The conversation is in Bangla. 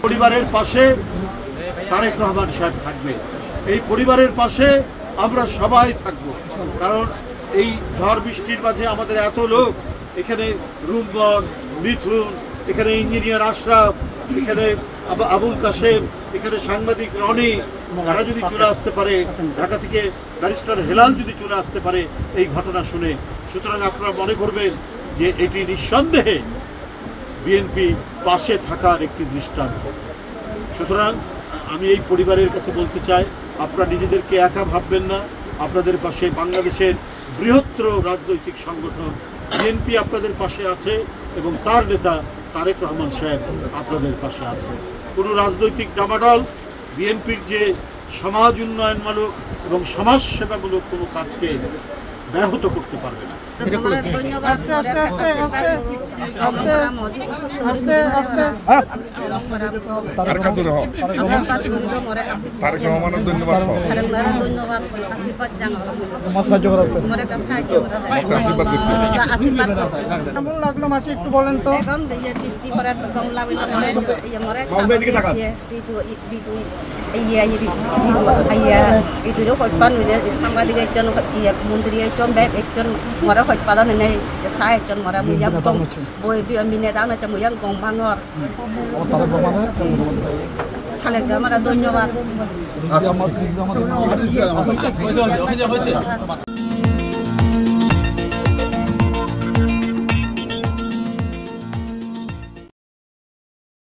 পরিবারের পাশে তারেক রহমান সাহেব থাকবে, এই পরিবারের পাশে আমরা সবাই থাকব। কারণ এই ঝড় বৃষ্টির মাঝে আমাদের এত লোক, এখানে রুম্বন, মিথুন, এখানে ইঞ্জিনিয়ার আশরাফ, এখানে আবুল কাশেম, এখানে সাংবাদিক রনি, তারা যদি চলে আসতে পারে, ঢাকা থেকে ব্যারিস্টার হেলাল যদি চলে আসতে পারে এই ঘটনা শুনে, সুতরাং আপনারা মনে করবেন যে এটি নিঃসন্দেহে বিএনপি পাশে থাকার একটি দৃষ্টান্ত। সুতরাং আমি এই পরিবারের কাছে বলতে চাই, আপনারা নিজেদেরকে একা ভাববেন না, আপনাদের পাশে বাংলাদেশের বৃহত্তর রাজনৈতিক সংগঠন বিএনপি আপনাদের পাশে আছে এবং তার নেতা তারেক রহমান সাহেব আপনাদের পাশে আছে। কোনো রাজনৈতিক ডামাডল বিএনপির যে সমাজ উন্নয়নমূলক এবং সমাজসেবামূলক কোনো কাজকে ব্যাহত করতে পারবে না। কেমন লাগলো মাসি একটু বলেন তো? সাংবাদিক একজন মন্ত্রী একজন ব্যাগ একজন মরা হইত পাদন নেই যে সাই একজন মরা মুইয়া গং বই বিনে দাও না মুইয়া গং ভাঙর তাহলে আমরা ধন্যবাদ।